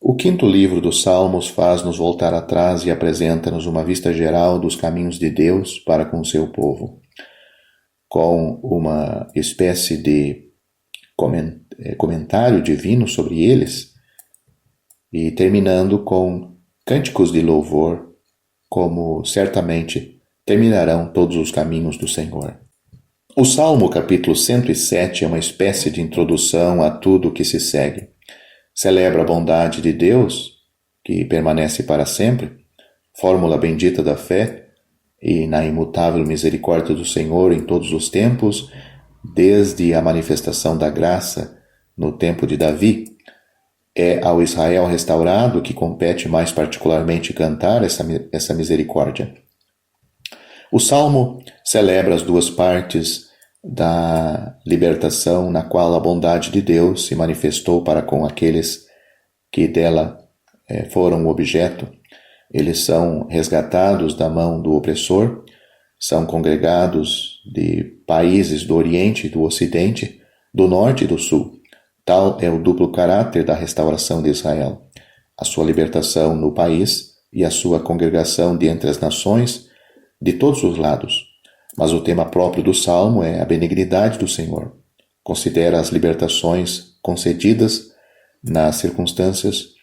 O quinto livro dos Salmos faz-nos voltar atrás e apresenta-nos uma vista geral dos caminhos de Deus para com o seu povo, com uma espécie de comentário divino sobre eles, e terminando com cânticos de louvor, como certamente terminarão todos os caminhos do Senhor. O Salmo capítulo 107 é uma espécie de introdução a tudo o que se segue. Celebra a bondade de Deus, que permanece para sempre, fórmula bendita da fé, e na imutável misericórdia do Senhor em todos os tempos, desde a manifestação da graça no tempo de Davi. É ao Israel restaurado que compete mais particularmente cantar essa misericórdia. O Salmo celebra as duas partes da libertação na qual a bondade de Deus se manifestou para com aqueles que dela foram o objeto. Eles são resgatados da mão do opressor, são congregados de países do Oriente e do Ocidente, do Norte e do Sul. Tal é o duplo caráter da restauração de Israel, a sua libertação no país e a sua congregação de entre as nações de todos os lados. Mas o tema próprio do Salmo é a benignidade do Senhor. Considera as libertações concedidas nas circunstâncias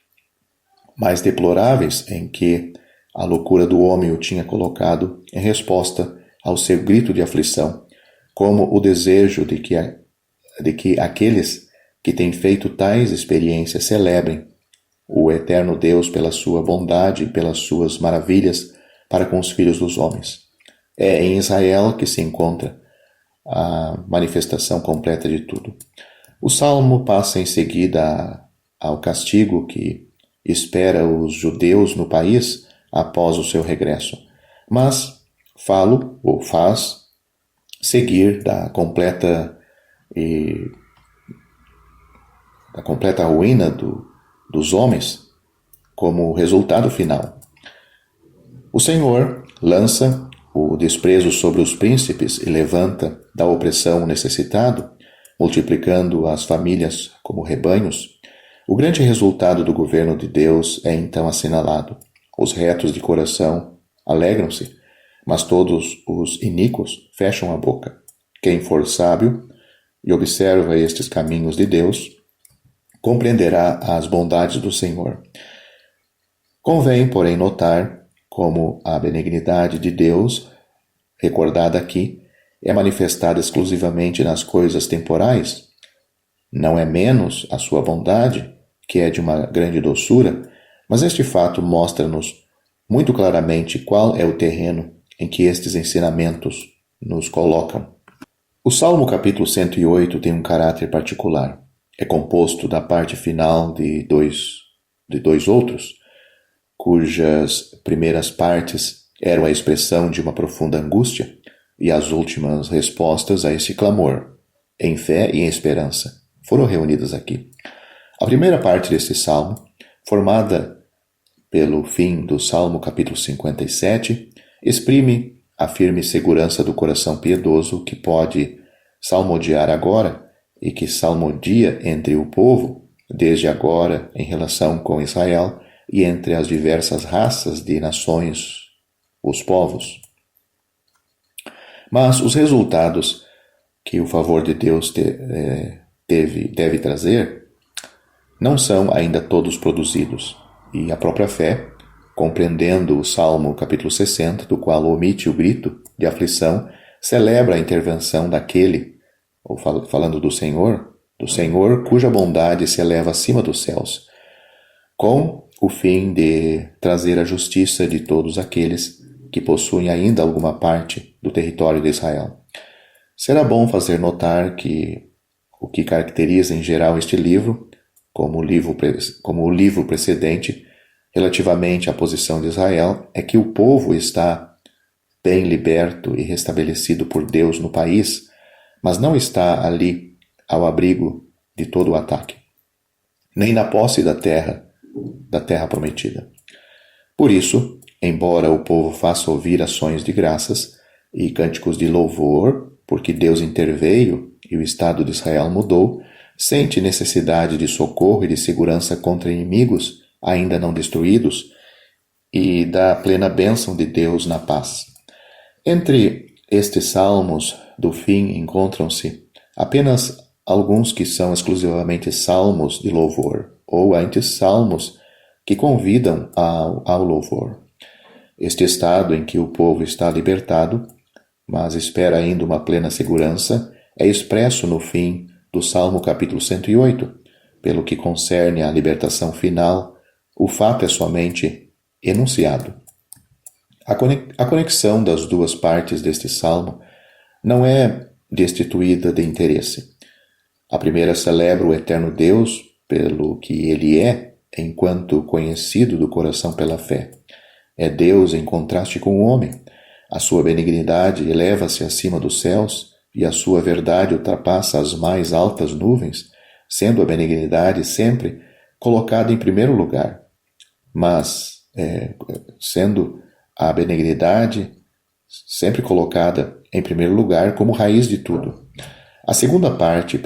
mais deploráveis em que a loucura do homem o tinha colocado em resposta ao seu grito de aflição, como o desejo de que aqueles que têm feito tais experiências celebrem o eterno Deus pela sua bondade e pelas suas maravilhas para com os filhos dos homens. É em Israel que se encontra a manifestação completa de tudo. O Salmo passa em seguida ao castigo que espera os judeus no país após o seu regresso, mas faz seguir da completa ruína dos homens como resultado final. O Senhor lança o desprezo sobre os príncipes e levanta da opressão o necessitado, multiplicando as famílias como rebanhos. O grande resultado do governo de Deus é então assinalado. Os retos de coração alegram-se, mas todos os iníquos fecham a boca. Quem for sábio e observa estes caminhos de Deus, compreenderá as bondades do Senhor. Convém, porém, notar como a benignidade de Deus, recordada aqui, é manifestada exclusivamente nas coisas temporais. Não é menos a sua bondade, que é de uma grande doçura, mas este fato mostra-nos muito claramente qual é o terreno em que estes ensinamentos nos colocam. O Salmo capítulo 108 tem um caráter particular. É composto da parte final de dois outros, cujas primeiras partes eram a expressão de uma profunda angústia e as últimas respostas a esse clamor, em fé e em esperança, foram reunidas aqui. A primeira parte desse salmo, formada pelo fim do Salmo capítulo 57, exprime a firme segurança do coração piedoso que pode salmodiar agora e que salmodia entre o povo, desde agora em relação com Israel e entre as diversas raças de nações, os povos. Mas os resultados que o favor de Deus deve trazer não são ainda todos produzidos, e a própria fé, compreendendo o Salmo capítulo 60, do qual omite o grito de aflição, celebra a intervenção daquele, ou falando do Senhor cuja bondade se eleva acima dos céus, com o fim de trazer a justiça de todos aqueles que possuem ainda alguma parte do território de Israel. Será bom fazer notar que o que caracteriza em geral este livro, como o livro precedente, relativamente à posição de Israel, é que o povo está bem liberto e restabelecido por Deus no país, mas não está ali ao abrigo de todo o ataque, nem na posse da terra prometida. Por isso, embora o povo faça ouvir ações de graças e cânticos de louvor, porque Deus interveio e o estado de Israel mudou, sente necessidade de socorro e de segurança contra inimigos ainda não destruídos e da plena bênção de Deus na paz. Entre estes salmos do fim encontram-se apenas alguns que são exclusivamente salmos de louvor, ou antes salmos que convidam ao louvor. Este estado em que o povo está libertado, mas espera ainda uma plena segurança, é expresso no fim do Salmo capítulo 108. Pelo que concerne à libertação final, o fato é somente enunciado. A conexão das duas partes deste salmo não é destituída de interesse. A primeira celebra o eterno Deus pelo que ele é, enquanto conhecido do coração pela fé. É Deus em contraste com o homem. A sua benignidade eleva-se acima dos céus e a sua verdade ultrapassa as mais altas nuvens, sendo a benignidade sempre colocada em primeiro lugar. Mas, sendo a benignidade sempre colocada em primeiro lugar como raiz de tudo. A segunda parte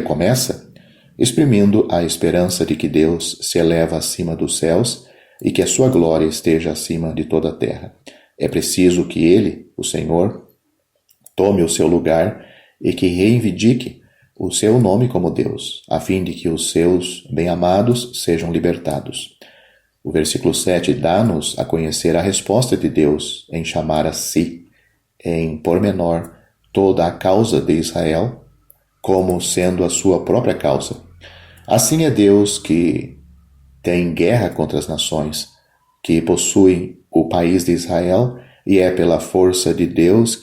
começa exprimindo a esperança de que Deus se eleva acima dos céus e que a sua glória esteja acima de toda a terra. É preciso que ele, o Senhor, tome o seu lugar e que reivindique o seu nome como Deus, a fim de que os seus bem-amados sejam libertados. O versículo 7 dá-nos a conhecer a resposta de Deus em chamar a si, em pormenor, toda a causa de Israel, como sendo a sua própria causa. Assim é Deus que tem guerra contra as nações, que possuem o país de Israel, e é pela força de Deus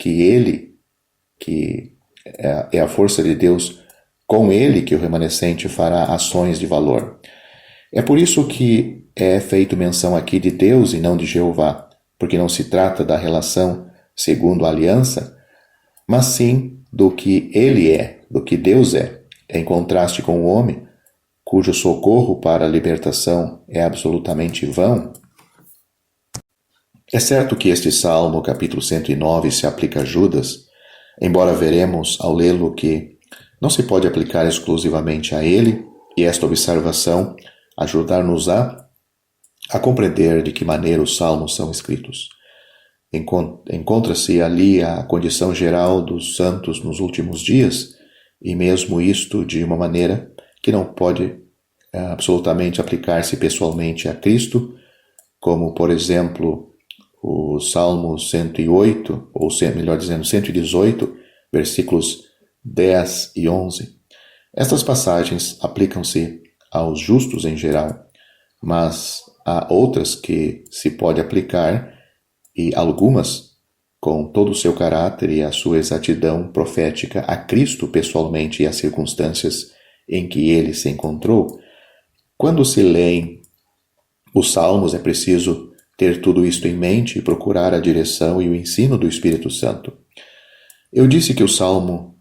é a força de Deus com ele que o remanescente fará ações de valor. É por isso que é feito menção aqui de Deus e não de Jeová, porque não se trata da relação segundo a aliança, mas sim do que ele é, do que Deus é, em contraste com o homem, cujo socorro para a libertação é absolutamente vão. É certo que este Salmo, capítulo 109, se aplica a Judas, embora veremos ao lê-lo que não se pode aplicar exclusivamente a ele, e esta observação ajudar-nos-á a compreender de que maneira os salmos são escritos. Encontra-se ali a condição geral dos santos nos últimos dias, e mesmo isto de uma maneira que não pode absolutamente aplicar-se pessoalmente a Cristo, como, por exemplo, o Salmo 108, ou melhor dizendo, 118, versículos 10 e 11. Estas passagens aplicam-se aos justos em geral, mas há outras que se pode aplicar, e algumas, com todo o seu caráter e a sua exatidão profética, a Cristo pessoalmente e às circunstâncias em que ele se encontrou. Quando se leem os Salmos, é preciso ter tudo isto em mente e procurar a direção e o ensino do Espírito Santo. Eu disse que o Salmo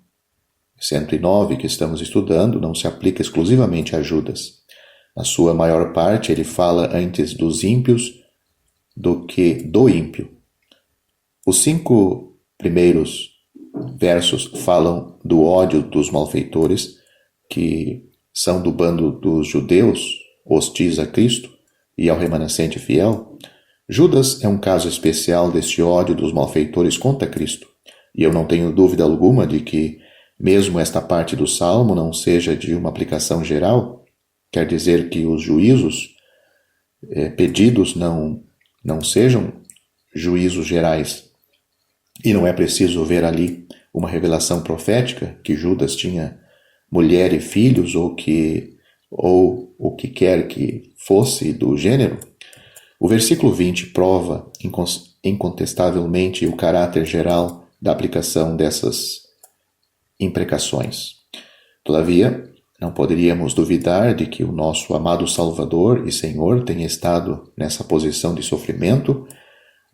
109 que estamos estudando não se aplica exclusivamente a Judas. Na sua maior parte, ele fala antes dos ímpios do que do ímpio. Os 5 primeiros versos falam do ódio dos malfeitores, que são do bando dos judeus, hostis a Cristo e ao remanescente fiel. Judas é um caso especial deste ódio dos malfeitores contra Cristo, e eu não tenho dúvida alguma de que, mesmo esta parte do Salmo não seja de uma aplicação geral, quer dizer que os juízos pedidos não sejam juízos gerais. E não é preciso ver ali uma revelação profética que Judas tinha mulher e filhos ou o que quer que fosse do gênero. O versículo 20 prova incontestavelmente o caráter geral da aplicação dessas imprecações. Todavia, não poderíamos duvidar de que o nosso amado Salvador e Senhor tenha estado nessa posição de sofrimento,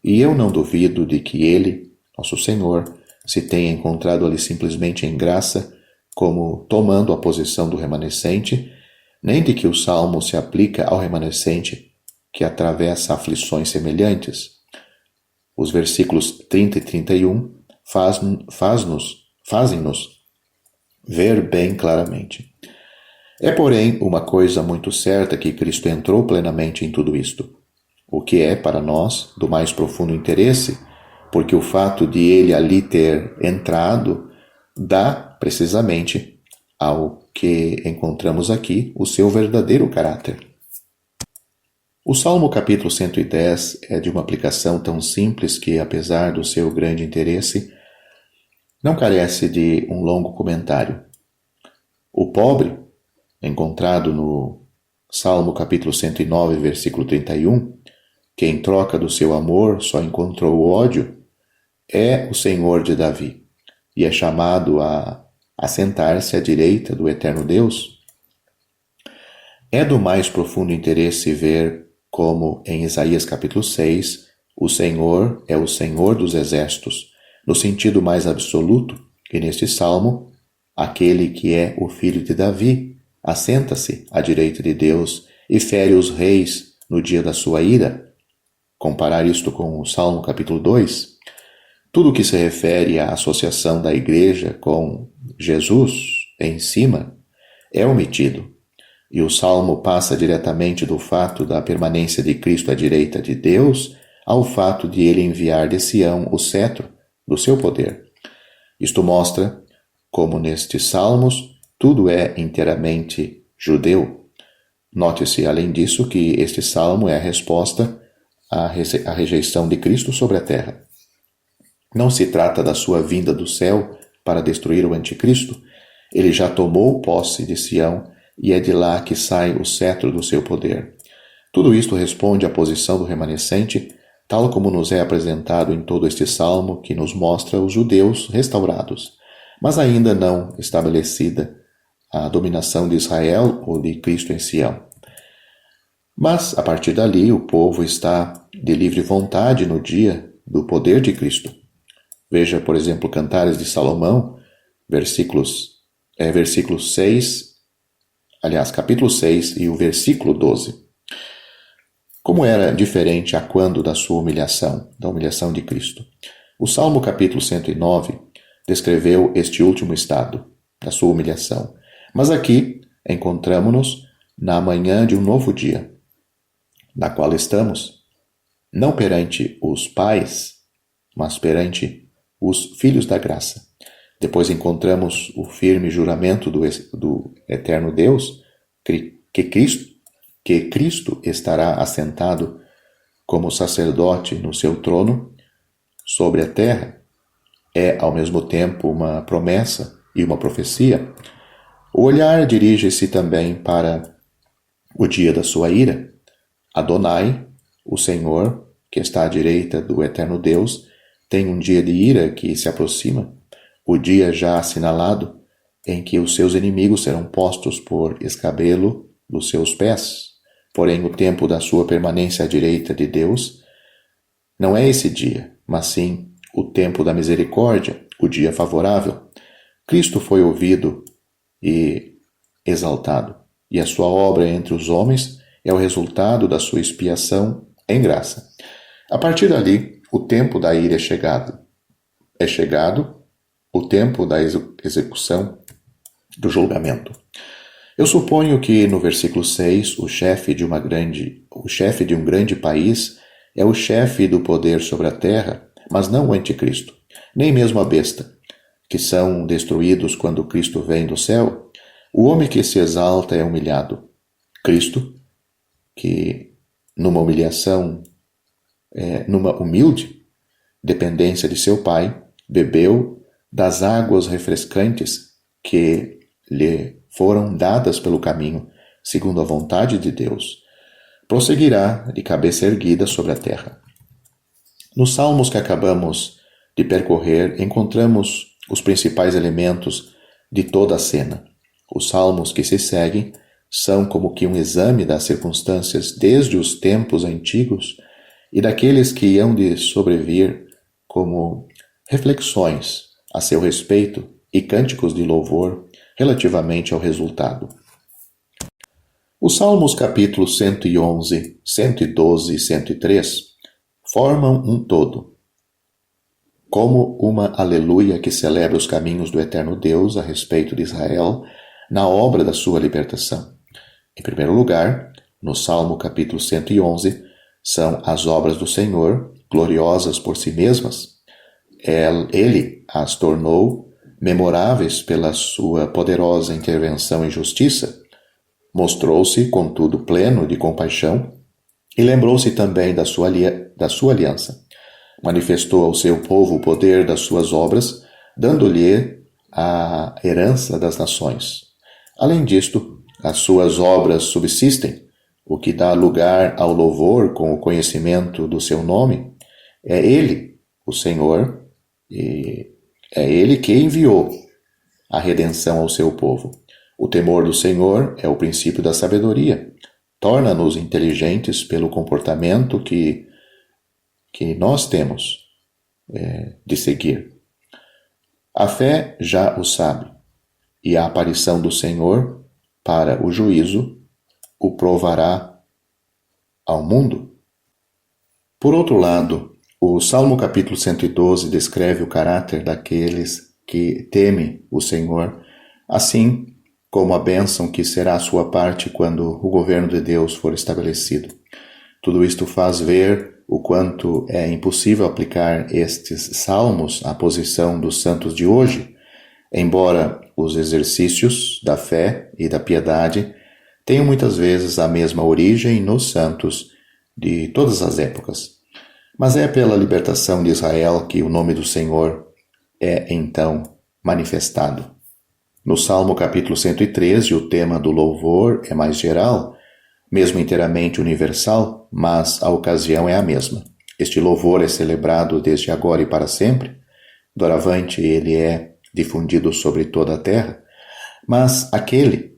e eu não duvido de que ele, nosso Senhor, se tenha encontrado ali simplesmente em graça, como tomando a posição do remanescente, nem de que o Salmo se aplica ao remanescente que atravessa aflições semelhantes. Os versículos 30 e 31 fazem-nos ver bem claramente. É, porém, uma coisa muito certa que Cristo entrou plenamente em tudo isto, o que é, para nós, do mais profundo interesse, porque o fato de ele ali ter entrado dá, precisamente, ao que encontramos aqui, o seu verdadeiro caráter. O Salmo capítulo 110 é de uma aplicação tão simples que, apesar do seu grande interesse, não carece de um longo comentário. O pobre, encontrado no Salmo capítulo 109, versículo 31, que em troca do seu amor só encontrou o ódio, é o Senhor de Davi e é chamado a assentar-se à direita do eterno Deus. É do mais profundo interesse ver como em Isaías capítulo 6, o Senhor é o Senhor dos exércitos, no sentido mais absoluto, e neste salmo, aquele que é o filho de Davi assenta-se à direita de Deus e fere os reis no dia da sua ira. Comparar isto com o Salmo capítulo 2, tudo o que se refere à associação da igreja com Jesus em cima é omitido, e o Salmo passa diretamente do fato da permanência de Cristo à direita de Deus ao fato de ele enviar de Sião o cetro do seu poder. Isto mostra como nestes salmos tudo é inteiramente judeu. Note-se, além disso, que este salmo é a resposta à rejeição de Cristo sobre a terra. Não se trata da sua vinda do céu para destruir o anticristo. Ele já tomou posse de Sião e é de lá que sai o cetro do seu poder. Tudo isto responde à posição do remanescente, tal como nos é apresentado em todo este salmo que nos mostra os judeus restaurados, mas ainda não estabelecida a dominação de Israel ou de Cristo em Sião. Mas, a partir dali, o povo está de livre vontade no dia do poder de Cristo. Veja, por exemplo, Cantares de Salomão, capítulo 6 e o versículo 12. Como era diferente a quando da sua humilhação, da humilhação de Cristo. O Salmo capítulo 109 descreveu este último estado, da sua humilhação. Mas aqui encontramo-nos na manhã de um novo dia, na qual estamos, não perante os pais, mas perante os filhos da graça. Depois encontramos o firme juramento do eterno Deus, que Cristo estará assentado como sacerdote no seu trono sobre a terra. É, ao mesmo tempo, uma promessa e uma profecia. O olhar dirige-se também para o dia da sua ira. Adonai, o Senhor, que está à direita do eterno Deus, tem um dia de ira que se aproxima, o dia já assinalado, em que os seus inimigos serão postos por escabelo dos seus pés. Porém, o tempo da sua permanência à direita de Deus não é esse dia, mas sim o tempo da misericórdia, o dia favorável. Cristo foi ouvido e exaltado, e a sua obra entre os homens é o resultado da sua expiação em graça. A partir dali, o tempo da ira é chegado. É chegado o tempo da execução do julgamento. Eu suponho que no versículo 6, o chefe de um grande país é o chefe do poder sobre a terra, mas não o anticristo, nem mesmo a besta, que são destruídos quando Cristo vem do céu. O homem que se exalta é humilhado. Cristo, que numa humilde dependência de seu Pai, bebeu das águas refrescantes que lhe foram dadas pelo caminho, segundo a vontade de Deus. Prosseguirá de cabeça erguida sobre a terra. Nos salmos que acabamos de percorrer, encontramos os principais elementos de toda a cena. Os salmos que se seguem são como que um exame das circunstâncias desde os tempos antigos e daqueles que hão de sobrevir como reflexões a seu respeito e cânticos de louvor relativamente ao resultado. Os Salmos capítulos 111, 112 e 103 formam um todo, como uma aleluia que celebra os caminhos do eterno Deus a respeito de Israel, na obra da sua libertação. Em primeiro lugar, no Salmo capítulo 111, são as obras do Senhor, gloriosas por si mesmas. Ele as tornou memoráveis pela sua poderosa intervenção em justiça. Mostrou-se, contudo, pleno de compaixão e lembrou-se também da sua aliança. Manifestou ao seu povo o poder das suas obras, dando-lhe a herança das nações. Além disto, as suas obras subsistem, o que dá lugar ao louvor com o conhecimento do seu nome. É Ele, o Senhor, e é Ele que enviou a redenção ao seu povo. O temor do Senhor é o princípio da sabedoria. Torna-nos inteligentes pelo comportamento que nós temos de seguir. A fé já o sabe, e a aparição do Senhor para o juízo o provará ao mundo. Por outro lado, o Salmo capítulo 112 descreve o caráter daqueles que temem o Senhor, assim como a bênção que será a sua parte quando o governo de Deus for estabelecido. Tudo isto faz ver o quanto é impossível aplicar estes salmos à posição dos santos de hoje, embora os exercícios da fé e da piedade tenham muitas vezes a mesma origem nos santos de todas as épocas. Mas é pela libertação de Israel que o nome do Senhor é então manifestado. No Salmo capítulo 113, o tema do louvor é mais geral, mesmo inteiramente universal, mas a ocasião é a mesma. Este louvor é celebrado desde agora e para sempre. Doravante ele é difundido sobre toda a terra, mas aquele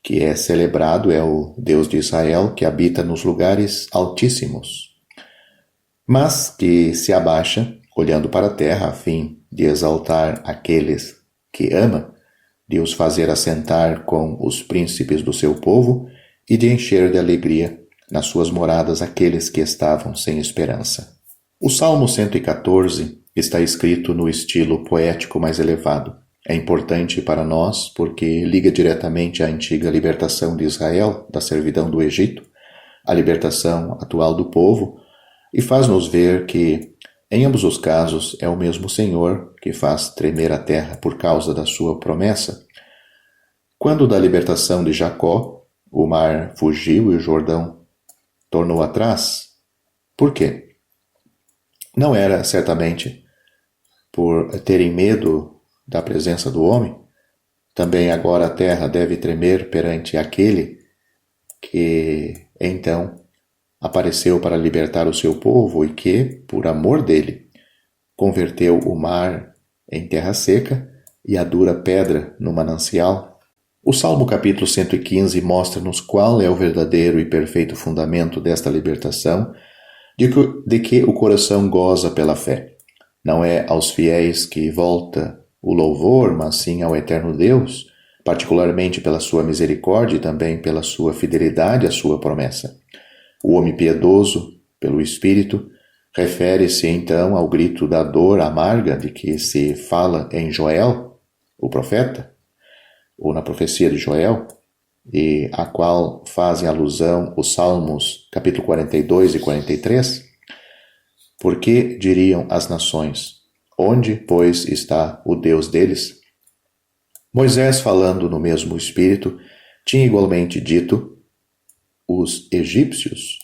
que é celebrado é o Deus de Israel, que habita nos lugares altíssimos, mas que se abaixa, olhando para a terra, a fim de exaltar aqueles que ama, de os fazer assentar com os príncipes do seu povo e de encher de alegria nas suas moradas aqueles que estavam sem esperança. O Salmo 114 está escrito no estilo poético mais elevado. É importante para nós porque liga diretamente à antiga libertação de Israel da servidão do Egito, a libertação atual do povo, e faz-nos ver que, em ambos os casos, é o mesmo Senhor que faz tremer a terra por causa da sua promessa. Quando da libertação de Jacó, o mar fugiu e o Jordão tornou atrás. Por quê? Não era certamente por terem medo da presença do homem. Também agora a terra deve tremer perante aquele que então apareceu para libertar o seu povo e que, por amor dele, converteu o mar em terra seca e a dura pedra no manancial. O Salmo capítulo 115 mostra-nos qual é o verdadeiro e perfeito fundamento desta libertação, de que o coração goza pela fé. Não é aos fiéis que volta o louvor, mas sim ao eterno Deus, particularmente pela sua misericórdia e também pela sua fidelidade à sua promessa. O homem piedoso, pelo Espírito, refere-se então ao grito da dor amarga de que se fala em Joel, o profeta, ou na profecia de Joel, e a qual fazem alusão os Salmos capítulo 42 e 43. Porque diriam as nações: onde, pois, está o Deus deles? Moisés, falando no mesmo espírito, tinha igualmente dito: os egípcios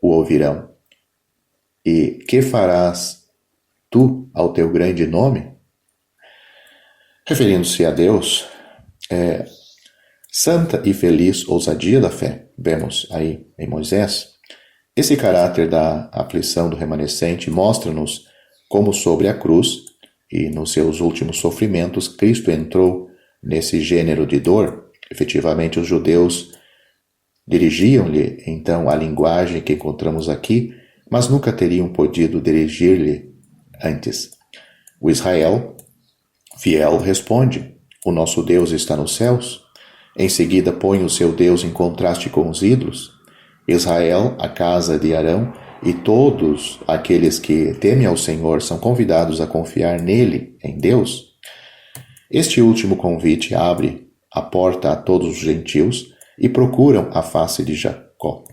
o ouvirão. E que farás tu ao teu grande nome? Referindo-se a Deus, santa e feliz ousadia da fé, vemos aí em Moisés. Esse caráter da aflição do remanescente mostra-nos como sobre a cruz e nos seus últimos sofrimentos Cristo entrou nesse gênero de dor. Efetivamente, os judeus dirigiam-lhe então a linguagem que encontramos aqui, mas nunca teriam podido dirigir-lhe antes. O Israel fiel responde: o nosso Deus está nos céus. Em seguida põe o seu Deus em contraste com os ídolos. Israel, a casa de Arão, e todos aqueles que temem ao Senhor são convidados a confiar nele, em Deus. Este último convite abre a porta a todos os gentios e procuram a face de Jacó.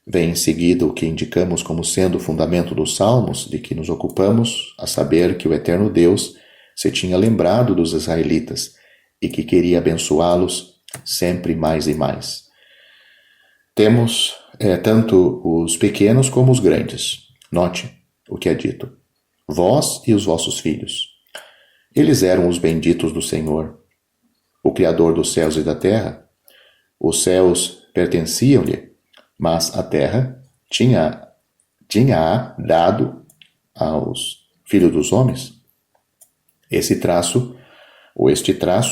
Vem em seguida o que indicamos como sendo o fundamento dos salmos de que nos ocupamos, a saber que o eterno Deus se tinha lembrado dos israelitas e que queria abençoá-los sempre mais e mais. Temos tanto os pequenos como os grandes. Note o que é dito. Vós e os vossos filhos. Eles eram os benditos do Senhor, o Criador dos céus e da terra. Os céus pertenciam-lhe, mas a terra tinha dado aos filhos dos homens. Este traço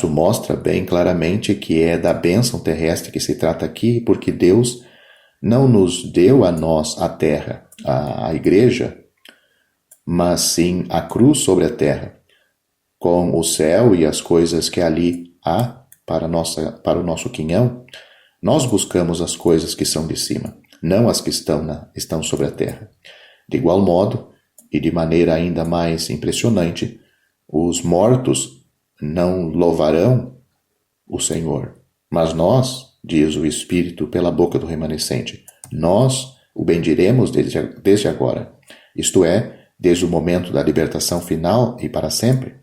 mostra bem claramente que é da bênção terrestre que se trata aqui, porque Deus não nos deu a nós a terra, a igreja, mas sim a cruz sobre a terra, com o céu e as coisas que ali há para o nosso quinhão. Nós buscamos as coisas que são de cima, não as que estão sobre a terra. De igual modo, e de maneira ainda mais impressionante, os mortos não louvarão o Senhor, mas nós, diz o Espírito pela boca do remanescente, nós o bendiremos desde agora, isto é, desde o momento da libertação final e para sempre.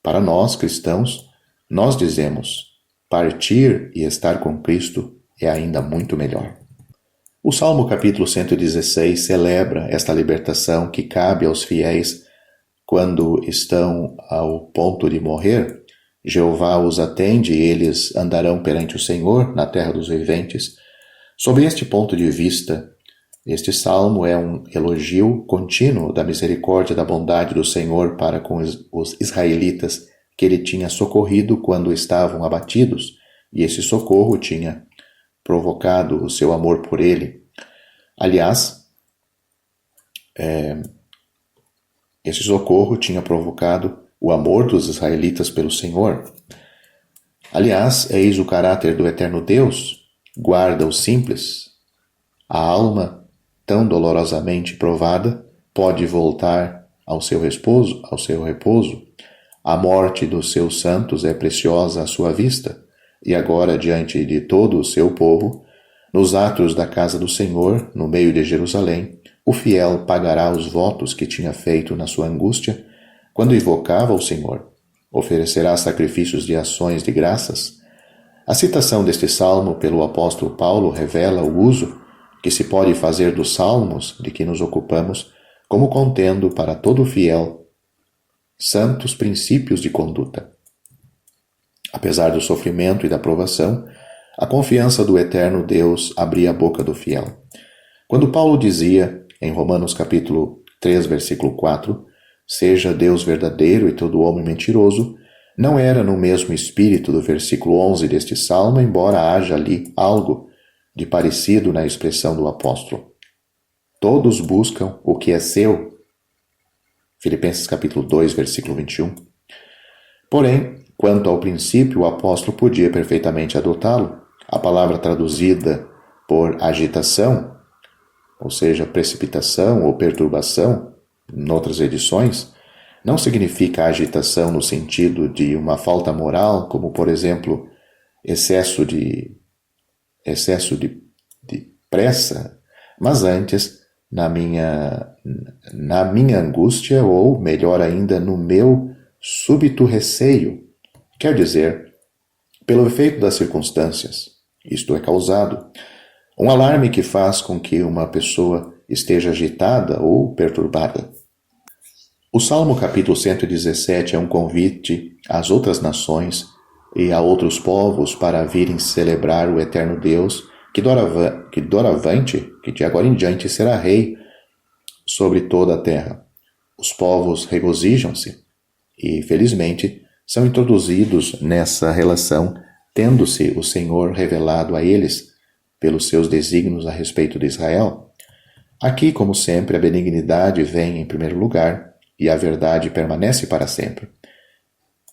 Para nós, cristãos, nós dizemos, partir e estar com Cristo é ainda muito melhor. O Salmo capítulo 116 celebra esta libertação que cabe aos fiéis quando estão ao ponto de morrer. Jeová os atende e eles andarão perante o Senhor na terra dos viventes. Sob este ponto de vista, este salmo é um elogio contínuo da misericórdia e da bondade do Senhor para com os israelitas que ele tinha socorrido quando estavam abatidos, e esse socorro tinha provocado o seu amor por ele. Aliás, esse socorro tinha provocado o amor dos israelitas pelo Senhor. Aliás, eis o caráter do eterno Deus, guarda os simples. A alma, tão dolorosamente provada, pode voltar ao seu repouso. A morte dos seus santos é preciosa à sua vista, e agora, diante de todo o seu povo, nos átrios da casa do Senhor, no meio de Jerusalém, o fiel pagará os votos que tinha feito na sua angústia, quando invocava o Senhor. Oferecerá sacrifícios de ações de graças. A citação deste salmo pelo apóstolo Paulo revela o uso que se pode fazer dos salmos de que nos ocupamos, como contendo para todo fiel santos princípios de conduta. Apesar do sofrimento e da provação, a confiança do eterno Deus abria a boca do fiel. Quando Paulo dizia, em Romanos capítulo 3, versículo 4, seja Deus verdadeiro e todo homem mentiroso, não era no mesmo espírito do versículo 11 deste salmo, embora haja ali algo de parecido na expressão do apóstolo. Todos buscam o que é seu. Filipenses capítulo 2, versículo 21. Porém, quanto ao princípio, o apóstolo podia perfeitamente adotá-lo. A palavra traduzida por agitação, ou seja, precipitação ou perturbação, em outras edições, não significa agitação no sentido de uma falta moral, como, por exemplo, excesso de pressa, mas antes na minha angústia, ou melhor ainda, no meu súbito receio. Quer dizer, pelo efeito das circunstâncias, isto é causado, um alarme que faz com que uma pessoa esteja agitada ou perturbada. O Salmo capítulo 117 é um convite às outras nações e a outros povos para virem celebrar o eterno Deus, que de agora em diante será rei sobre toda a terra. Os povos regozijam-se e, felizmente, são introduzidos nessa relação, tendo-se o Senhor revelado a eles pelos seus desígnios a respeito de Israel. Aqui, como sempre, a benignidade vem em primeiro lugar e a verdade permanece para sempre.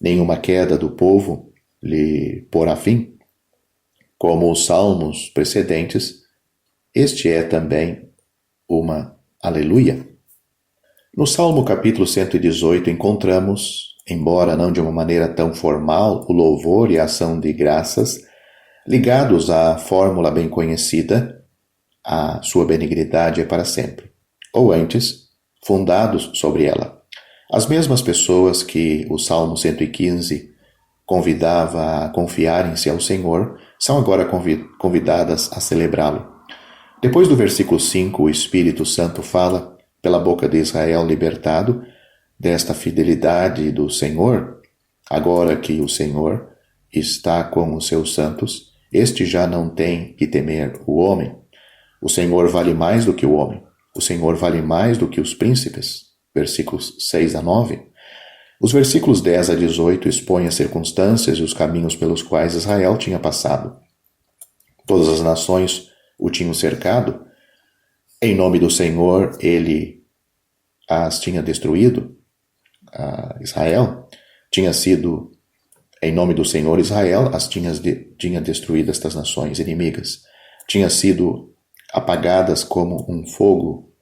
Nenhuma queda do povo lhe porá fim. Como os salmos precedentes, este é também uma aleluia. No Salmo capítulo 118 encontramos embora não de uma maneira tão formal, o louvor e a ação de graças, ligados à fórmula bem conhecida, a sua benignidade é para sempre, ou antes, fundados sobre ela. As mesmas pessoas que o Salmo 115 convidava a confiarem-se ao Senhor são agora convidadas a celebrá-lo. Depois do versículo 5, o Espírito Santo fala, pela boca de Israel libertado, desta fidelidade do Senhor. Agora que o Senhor está com os seus santos, este já não tem que temer o homem. O Senhor vale mais do que o homem. O Senhor vale mais do que os príncipes. Versículos 6 a 9. Os versículos 10 a 18 expõem as circunstâncias e os caminhos pelos quais Israel tinha passado. Todas as nações o tinham cercado. Em nome do Senhor, ele as tinha destruído. Israel tinha sido, em nome do Senhor, Israel as tinha destruído estas nações inimigas. Tinha sido apagadas como um fogo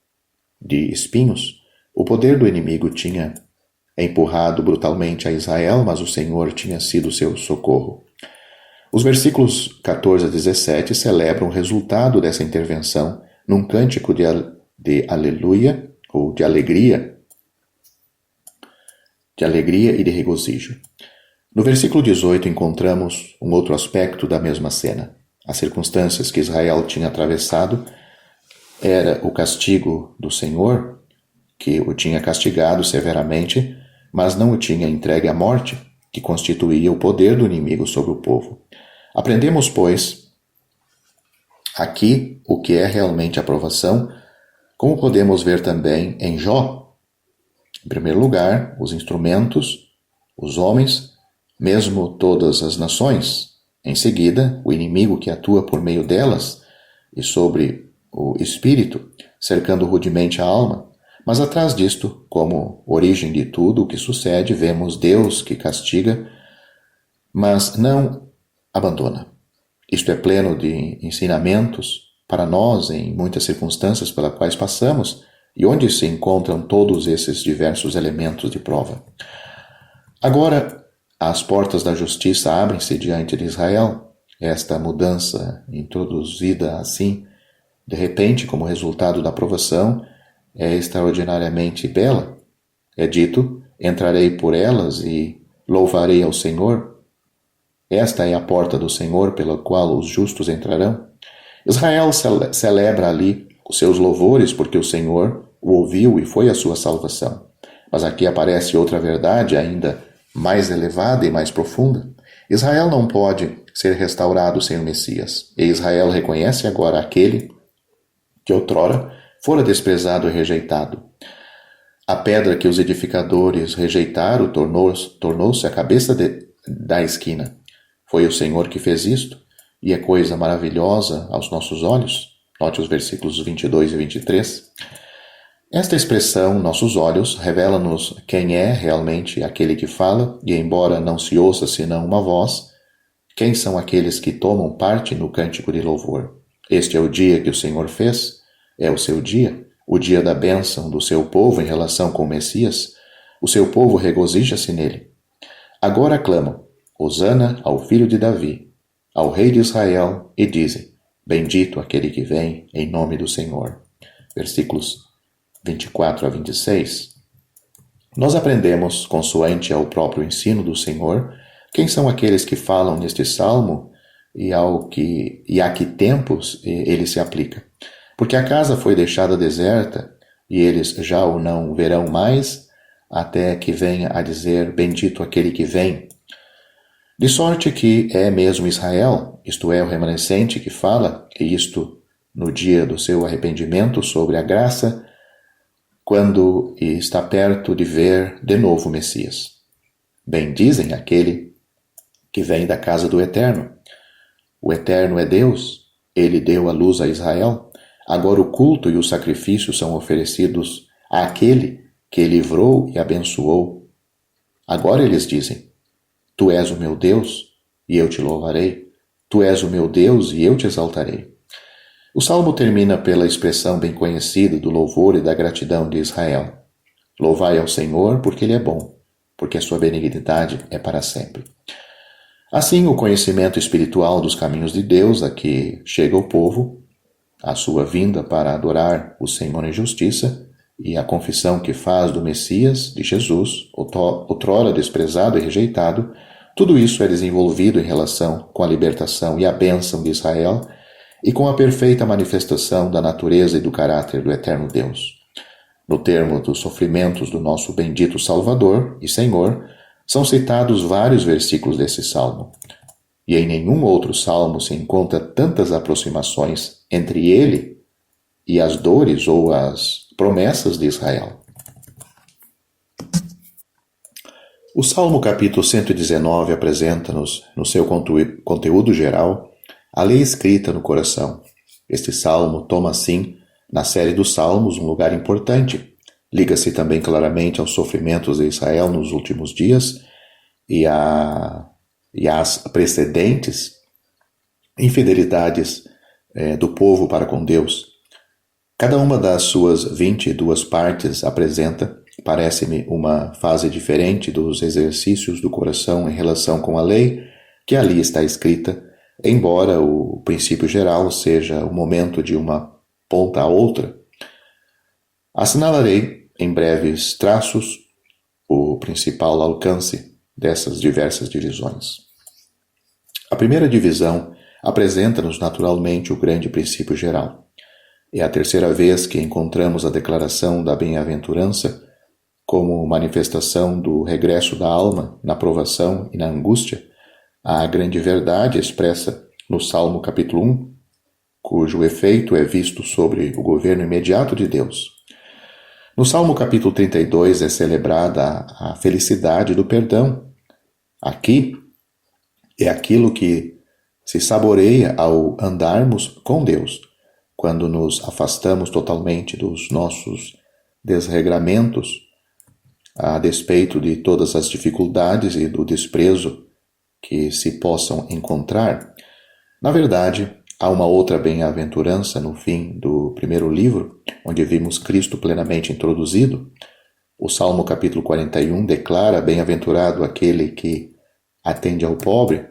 de espinhos. O poder do inimigo tinha empurrado brutalmente a Israel, mas o Senhor tinha sido seu socorro. Os versículos 14 a 17 celebram o resultado dessa intervenção num cântico de aleluia, ou de alegria e de regozijo. No versículo 18 encontramos um outro aspecto da mesma cena. As circunstâncias que Israel tinha atravessado era o castigo do Senhor, que o tinha castigado severamente, mas não o tinha entregue à morte, que constituía o poder do inimigo sobre o povo. Aprendemos, pois, aqui o que é realmente a provação, como podemos ver também em Jó. Em primeiro lugar, os instrumentos, os homens, mesmo todas as nações. Em seguida, o inimigo que atua por meio delas e sobre o espírito, cercando rudemente a alma. Mas atrás disto, como origem de tudo o que sucede, vemos Deus que castiga, mas não abandona. Isto é pleno de ensinamentos para nós em muitas circunstâncias pelas quais passamos e onde se encontram todos esses diversos elementos de prova. Agora, as portas da justiça abrem-se diante de Israel. Esta mudança introduzida assim, de repente, como resultado da provação, é extraordinariamente bela. É dito, entrarei por elas e louvarei ao Senhor. Esta é a porta do Senhor pela qual os justos entrarão. Israel celebra ali os seus louvores porque o Senhor o ouviu e foi a sua salvação. Mas aqui aparece outra verdade ainda mais elevada e mais profunda. Israel não pode ser restaurado sem o Messias. E Israel reconhece agora aquele que outrora fora desprezado e rejeitado. A pedra que os edificadores rejeitaram tornou-se a cabeça da esquina. Foi o Senhor que fez isto, e é coisa maravilhosa aos nossos olhos. Note os versículos 22 e 23. Esta expressão, nossos olhos, revela-nos quem é realmente aquele que fala, e embora não se ouça senão uma voz, quem são aqueles que tomam parte no cântico de louvor. Este é o dia que o Senhor fez, é o seu dia, o dia da bênção do seu povo em relação com o Messias. O seu povo regozija-se nele. Agora clamam, Hosana ao filho de Davi, ao rei de Israel, e dizem, bendito aquele que vem em nome do Senhor. Versículos 24 a 26. Nós aprendemos, consoante ao próprio ensino do Senhor, quem são aqueles que falam neste salmo e a que tempos ele se aplica. Porque a casa foi deixada deserta e eles já o não verão mais, até que venha a dizer, bendito aquele que vem. De sorte que é mesmo Israel, isto é, o remanescente que fala, e isto no dia do seu arrependimento sobre a graça, quando está perto de ver de novo o Messias. Bendizem aquele que vem da casa do Eterno. O Eterno é Deus, ele deu a luz a Israel. Agora o culto e o sacrifício são oferecidos àquele que livrou e abençoou. Agora eles dizem, Tu és o meu Deus, e eu te louvarei. Tu és o meu Deus, e eu te exaltarei. O salmo termina pela expressão bem conhecida do louvor e da gratidão de Israel. Louvai ao Senhor, porque Ele é bom. porque a sua benignidade é para sempre. Assim, o conhecimento espiritual dos caminhos de Deus a que chega o povo, a sua vinda para adorar o Senhor em justiça e a confissão que faz do Messias, de Jesus, outrora desprezado e rejeitado, tudo isso é desenvolvido em relação com a libertação e a bênção de Israel e com a perfeita manifestação da natureza e do caráter do eterno Deus. No termo dos sofrimentos do nosso bendito Salvador e Senhor, são citados vários versículos desse salmo, e em nenhum outro salmo se encontra tantas aproximações entre ele e as dores ou as promessas de Israel. O Salmo capítulo 119 apresenta-nos, no seu conteúdo geral, a lei escrita no coração. Este salmo toma, assim, na série dos salmos, um lugar importante. Liga-se também claramente aos sofrimentos de Israel nos últimos dias e às precedentes infidelidades do povo para com Deus. Cada uma das suas 22 partes apresenta, parece-me, uma fase diferente dos exercícios do coração em relação com a lei que ali está escrita, embora o princípio geral seja o momento de uma ponta a outra. Assinalarei, em breves traços, o principal alcance dessas diversas divisões. A primeira divisão apresenta-nos naturalmente o grande princípio geral. É a terceira vez que encontramos a declaração da bem-aventurança como manifestação do regresso da alma na provação e na angústia, a grande verdade expressa no Salmo capítulo 1, cujo efeito é visto sobre o governo imediato de Deus. No Salmo capítulo 32 é celebrada a felicidade do perdão. Aqui é aquilo que se saboreia ao andarmos com Deus, quando nos afastamos totalmente dos nossos desregramentos, a despeito de todas as dificuldades e do desprezo que se possam encontrar. Na verdade, há uma outra bem-aventurança no fim do primeiro livro, onde vimos Cristo plenamente introduzido. O Salmo capítulo 41 declara: bem-aventurado aquele que atende ao pobre,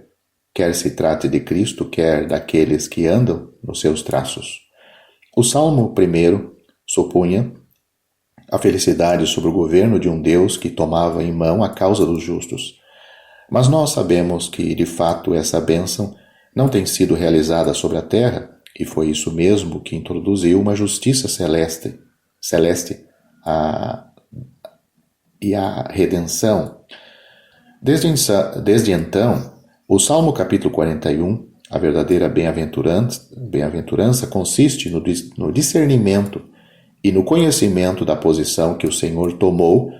quer se trate de Cristo, quer daqueles que andam nos seus traços. O Salmo 1 supunha a felicidade sobre o governo de um Deus que tomava em mão a causa dos justos. Mas nós sabemos que, de fato, essa bênção não tem sido realizada sobre a terra, e foi isso mesmo que introduziu uma justiça celeste e a redenção. Desde então, o Salmo capítulo 41, a verdadeira bem-aventurança consiste no discernimento e no conhecimento da posição que o Senhor tomou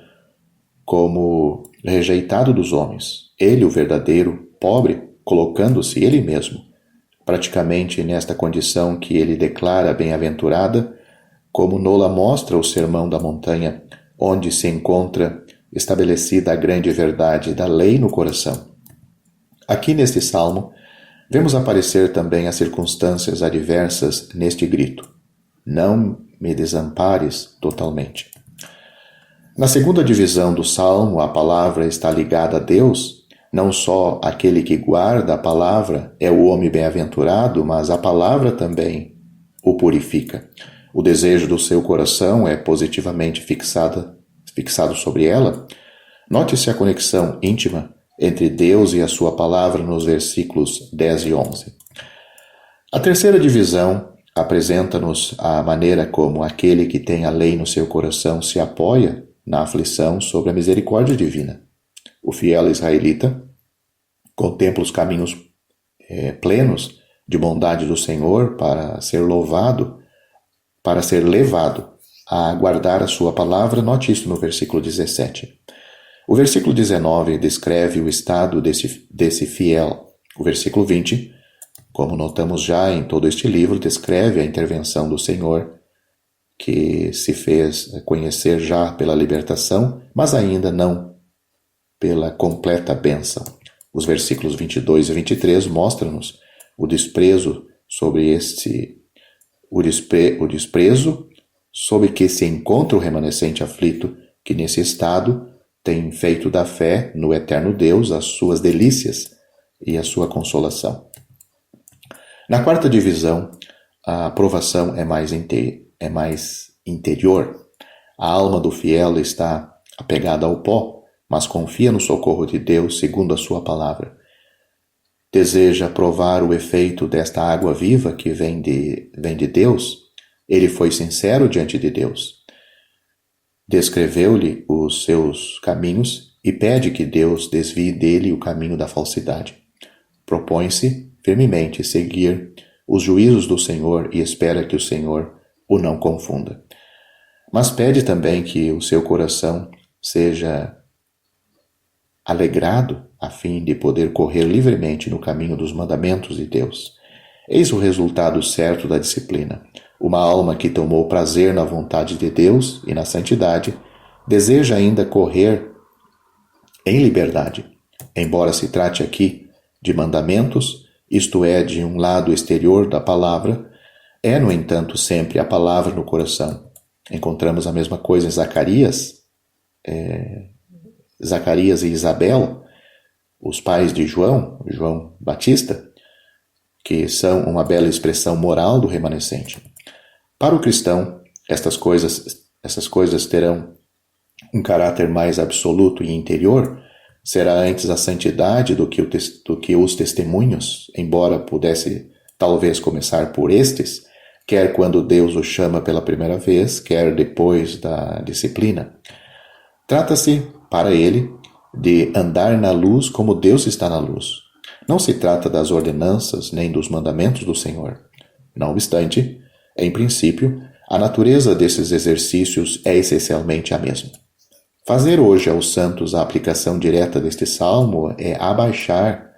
como rejeitado dos homens. Ele, o verdadeiro pobre, colocando-se ele mesmo, praticamente nesta condição que ele declara bem-aventurada, como nola mostra o Sermão da Montanha, onde se encontra estabelecida a grande verdade da lei no coração. Aqui neste salmo, vemos aparecer também as circunstâncias adversas neste grito: não me desampares totalmente. Na segunda divisão do salmo, a palavra está ligada a Deus. Não só aquele que guarda a palavra é o homem bem-aventurado, mas a palavra também o purifica. O desejo do seu coração é positivamente fixado sobre ela. Note-se a conexão íntima entre Deus e a sua palavra nos versículos 10 e 11. A terceira divisão apresenta-nos a maneira como aquele que tem a lei no seu coração se apoia na aflição sobre a misericórdia divina. O fiel israelita contempla os caminhos plenos de bondade do Senhor para ser levado a guardar a sua palavra. Note isso no versículo 17. O versículo 19 descreve o estado desse fiel. O versículo 20, como notamos já em todo este livro, descreve a intervenção do Senhor, que se fez conhecer já pela libertação, mas ainda não pela completa bênção. Os versículos 22 e 23 mostram-nos o desprezo sobre o desprezo sobre que se encontra o remanescente aflito, que nesse estado tem feito da fé no eterno Deus as suas delícias e a sua consolação. Na quarta divisão, a provação é mais interior. A alma do fiel está apegada ao pó, mas confia no socorro de Deus segundo a sua palavra. Deseja provar o efeito desta água viva que vem de Deus. Ele foi sincero diante de Deus. Descreveu-lhe os seus caminhos e pede que Deus desvie dele o caminho da falsidade. Propõe-se firmemente seguir os juízos do Senhor e espera que o Senhor o não confunda. Mas pede também que o seu coração seja alegrado a fim de poder correr livremente no caminho dos mandamentos de Deus. Eis o resultado certo da disciplina. Uma alma que tomou prazer na vontade de Deus e na santidade deseja ainda correr em liberdade. Embora se trate aqui de mandamentos, isto é, de um lado exterior da palavra, é, no entanto, sempre a palavra no coração. Encontramos a mesma coisa em Zacarias e Isabel, os pais de João Batista, que são uma bela expressão moral do remanescente. Para o cristão, essas coisas terão um caráter mais absoluto e interior. Será antes a santidade do que os testemunhos, embora pudesse talvez começar por estes, quer quando Deus o chama pela primeira vez, quer depois da disciplina. Trata-se, para ele, de andar na luz como Deus está na luz. Não se trata das ordenanças nem dos mandamentos do Senhor. Não obstante, em princípio, a natureza desses exercícios é essencialmente a mesma. Fazer hoje aos santos a aplicação direta deste salmo é abaixar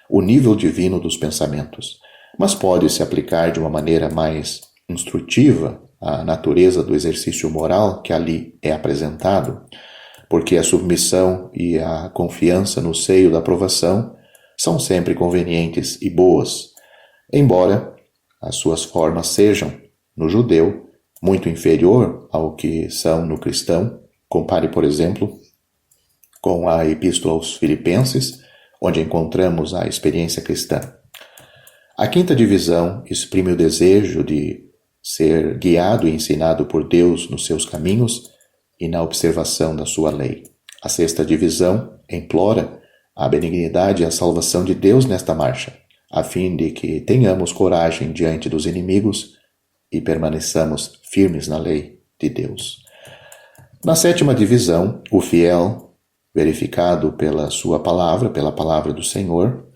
o nível divino dos pensamentos, mas pode-se aplicar de uma maneira mais instrutiva à natureza do exercício moral que ali é apresentado, porque a submissão e a confiança no seio da provação são sempre convenientes e boas, embora as suas formas sejam, no judeu, muito inferior ao que são no cristão. Compare, por exemplo, com a Epístola aos Filipenses, onde encontramos a experiência cristã. A quinta divisão exprime o desejo de ser guiado e ensinado por Deus nos seus caminhos e na observação da sua lei. A sexta divisão implora a benignidade e a salvação de Deus nesta marcha, a fim de que tenhamos coragem diante dos inimigos e permaneçamos firmes na lei de Deus. Na sétima divisão, o fiel, verificado pela sua palavra, pela palavra do Senhor,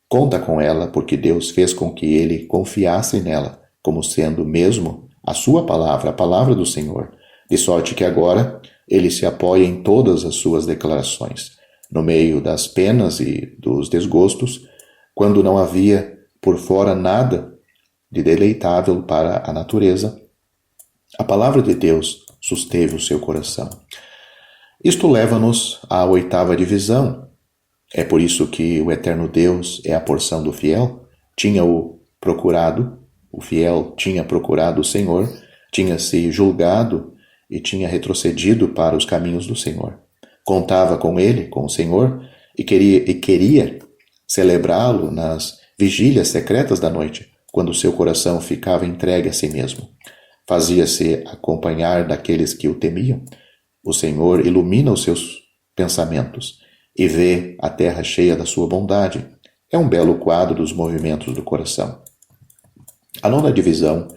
conta com ela porque Deus fez com que ele confiasse nela, como sendo mesmo a sua palavra, a palavra do Senhor, de sorte que agora ele se apoia em todas as suas declarações, no meio das penas e dos desgostos, quando não havia por fora nada de deleitável para a natureza. A palavra de Deus susteve o seu coração. Isto leva-nos à oitava divisão. É por isso que o eterno Deus é a porção do fiel. O fiel tinha procurado o Senhor, tinha se julgado e tinha retrocedido para os caminhos do Senhor. Contava com ele, com o Senhor, e queria celebrá-lo nas vigílias secretas da noite, quando seu coração ficava entregue a si mesmo. Fazia-se acompanhar daqueles que o temiam. O Senhor ilumina os seus pensamentos e vê a terra cheia da sua bondade. É um belo quadro dos movimentos do coração. A nona divisão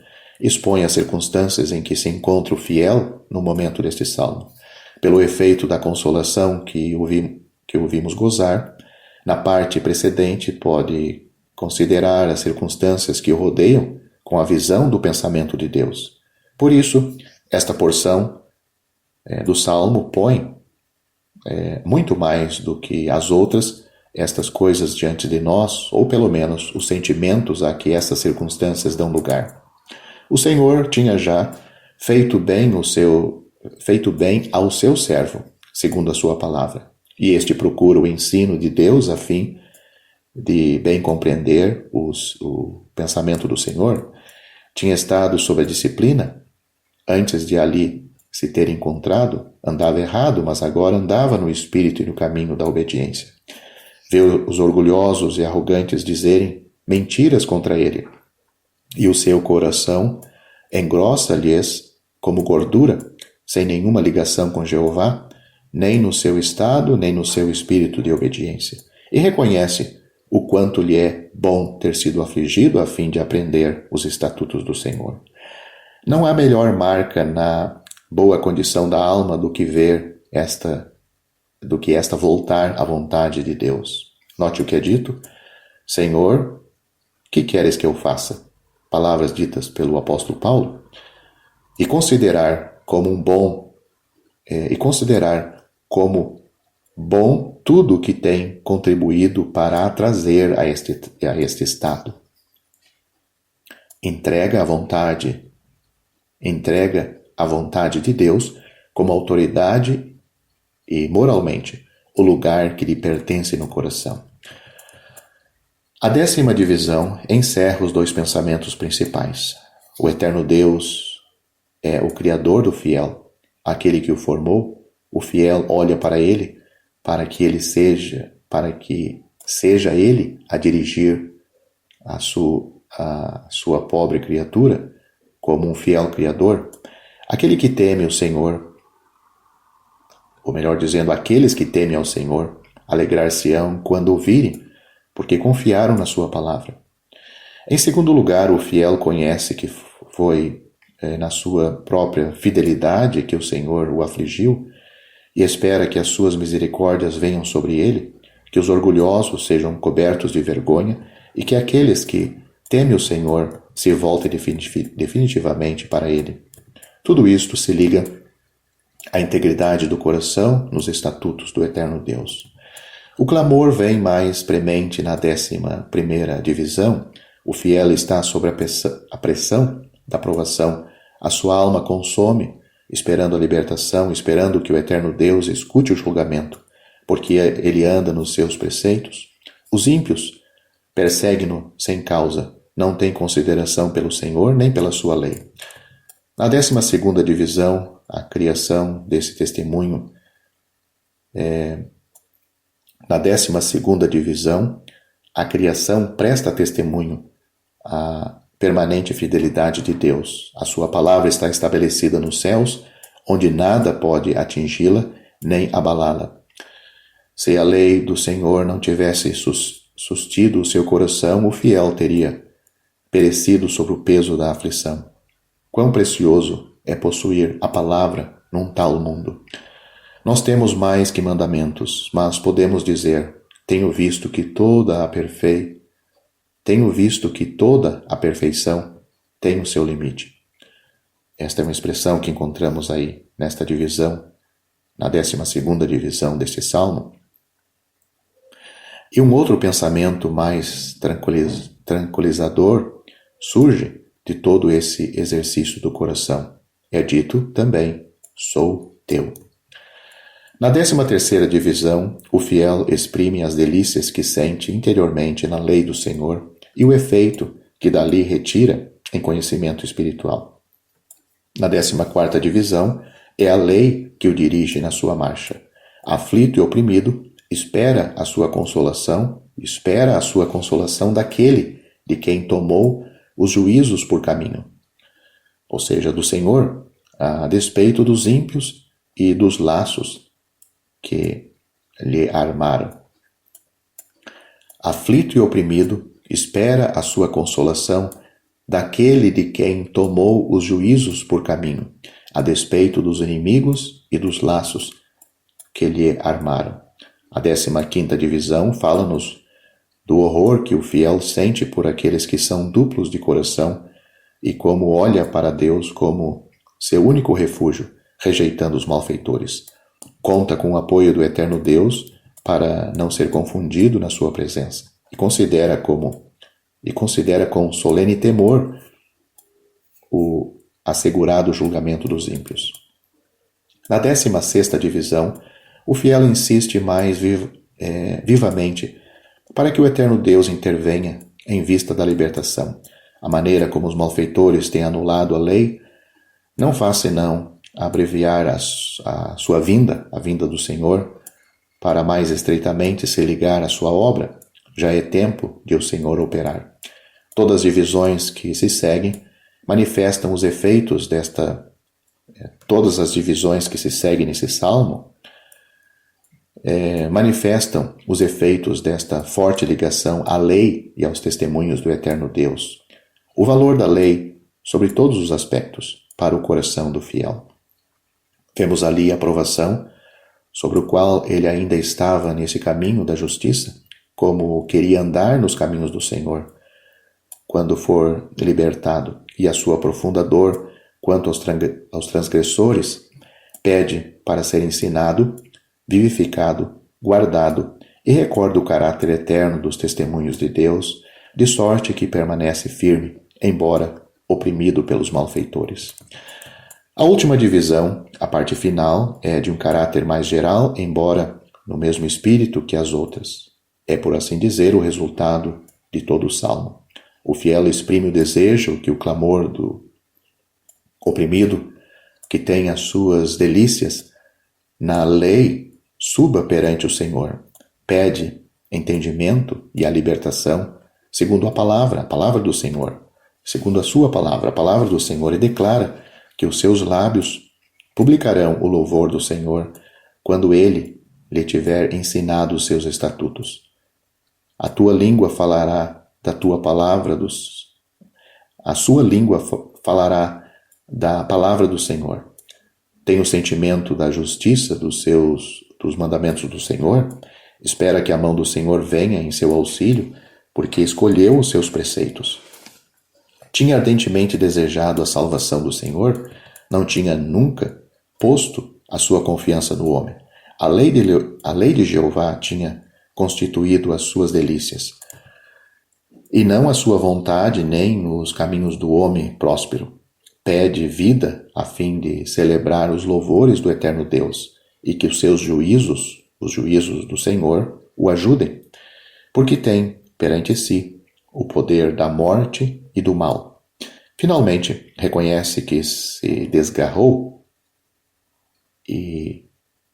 expõe as circunstâncias em que se encontra o fiel no momento deste salmo. Pelo efeito da consolação que ouvimos gozar, na parte precedente pode considerar as circunstâncias que o rodeiam com a visão do pensamento de Deus. Por isso, esta porção do Salmo põe muito mais do que as outras estas coisas diante de nós, ou pelo menos os sentimentos a que essas circunstâncias dão lugar. O Senhor tinha já feito bem ao seu servo, segundo a sua palavra, e este procura o ensino de Deus a fim de bem compreender o pensamento do Senhor. Tinha estado sob a disciplina antes de ali se ter encontrado, andava errado, mas agora andava no espírito e no caminho da obediência. Vê os orgulhosos e arrogantes dizerem mentiras contra ele, e o seu coração engrossa-lhes como gordura, sem nenhuma ligação com Jeová, nem no seu estado, nem no seu espírito de obediência. E reconhece o quanto lhe é bom ter sido afligido a fim de aprender os estatutos do Senhor. Não há melhor marca na boa condição da alma do que esta voltar à vontade de Deus. Note o que é dito: Senhor, que queres que eu faça? Palavras ditas pelo apóstolo Paulo. E considerar como bom tudo que tem contribuído para a trazer a este estado. Entrega a vontade de Deus como autoridade e, moralmente, o lugar que lhe pertence no coração. A 10ª divisão encerra os 2 pensamentos principais. O eterno Deus é o Criador do fiel, aquele que o formou. O fiel olha para ele, para que seja ele a dirigir a sua pobre criatura como um fiel Criador. Aquele que teme o Senhor, ou melhor dizendo, aqueles que temem ao Senhor, alegrar-se-ão quando ouvirem, porque confiaram na sua palavra. Em segundo lugar, o fiel conhece que foi na sua própria fidelidade que o Senhor o afligiu e espera que as suas misericórdias venham sobre ele, que os orgulhosos sejam cobertos de vergonha e que aqueles que temem o Senhor se voltem definitivamente para ele. Tudo isto se liga à integridade do coração nos estatutos do eterno Deus. O clamor vem mais premente na 11ª divisão. O fiel está sob a pressão da provação. A sua alma consome, esperando a libertação, esperando que o eterno Deus escute o julgamento, porque ele anda nos seus preceitos. Os ímpios perseguem-no sem causa, não têm consideração pelo Senhor nem pela sua lei. Na 12ª divisão, a criação desse testemunho Na 12ª divisão, a criação presta testemunho à permanente fidelidade de Deus. A sua palavra está estabelecida nos céus, onde nada pode atingi-la nem abalá-la. Se a lei do Senhor não tivesse sustido o seu coração, o fiel teria perecido sob o peso da aflição. Quão precioso é possuir a palavra num tal mundo! Nós temos mais que mandamentos, mas podemos dizer: tenho visto que toda a perfeição tem o seu limite. Esta é uma expressão que encontramos aí nesta divisão, na 12ª divisão deste salmo. E um outro pensamento mais tranquilizador surge de todo esse exercício do coração. É dito também: sou teu. Na 13ª divisão, o fiel exprime as delícias que sente interiormente na lei do Senhor e o efeito que dali retira em conhecimento espiritual. Na 14ª divisão, é a lei que o dirige na sua marcha. Aflito e oprimido, espera a sua consolação daquele de quem tomou os juízos por caminho, ou seja, do Senhor, a despeito dos ímpios e dos laços que lhe armaram. Aflito e oprimido, espera a sua consolação daquele de quem tomou os juízos por caminho, a despeito dos inimigos e dos laços que lhe armaram. A 15ª divisão fala-nos do horror que o fiel sente por aqueles que são duplos de coração e como olha para Deus como seu único refúgio, rejeitando os malfeitores. Conta com o apoio do eterno Deus para não ser confundido na sua presença e considera com solene temor o assegurado julgamento dos ímpios. Na 16ª divisão, o fiel insiste mais vivamente para que o eterno Deus intervenha em vista da libertação. A maneira como os malfeitores têm anulado a lei não faz senão abreviar a sua vinda, a vinda do Senhor, para mais estreitamente se ligar à sua obra, já é tempo de o Senhor operar. Todas as divisões que se seguem manifestam os efeitos todas as divisões que se seguem nesse salmo manifestam os efeitos desta forte ligação à lei e aos testemunhos do eterno Deus. O valor da lei sobre todos os aspectos para o coração do fiel. Vemos ali a provação sobre o qual ele ainda estava nesse caminho da justiça, como queria andar nos caminhos do Senhor quando for libertado, e a sua profunda dor quanto aos transgressores pede para ser ensinado, vivificado, guardado e recorda o caráter eterno dos testemunhos de Deus, de sorte que permanece firme, embora oprimido pelos malfeitores. A última divisão, a parte final, é de um caráter mais geral, embora no mesmo espírito que as outras. É, por assim dizer, o resultado de todo o salmo. O fiel exprime o desejo que o clamor do oprimido, que tem as suas delícias na lei, suba perante o Senhor. Pede entendimento e a libertação, segundo a palavra do Senhor, segundo a sua palavra, a palavra do Senhor, e declara que os seus lábios publicarão o louvor do Senhor quando ele lhe tiver ensinado os seus estatutos. A tua língua falará da tua palavra, a sua língua falará da palavra do Senhor. Tem o sentimento da justiça dos mandamentos do Senhor, espera que a mão do Senhor venha em seu auxílio, porque escolheu os seus preceitos. Tinha ardentemente desejado a salvação do Senhor, não tinha nunca posto a sua confiança no homem. A lei de Jeová tinha constituído as suas delícias, e não a sua vontade nem nos caminhos do homem próspero. Pede vida a fim de celebrar os louvores do eterno Deus, e que os seus juízos, os juízos do Senhor, o ajudem, porque tem perante si o poder da morte e do mal. Finalmente, reconhece que se desgarrou e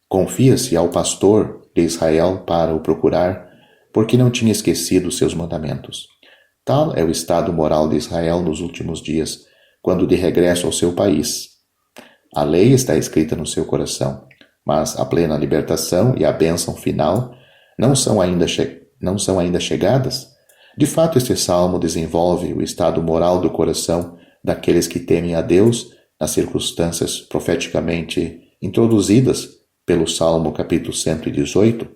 confia-se ao pastor de Israel para o procurar, porque não tinha esquecido os seus mandamentos. Tal é o estado moral de Israel nos últimos dias, quando de regresso ao seu país. A lei está escrita no seu coração, mas a plena libertação e a bênção final não são ainda chegadas. De fato, este salmo desenvolve o estado moral do coração daqueles que temem a Deus nas circunstâncias profeticamente introduzidas pelo Salmo capítulo 118,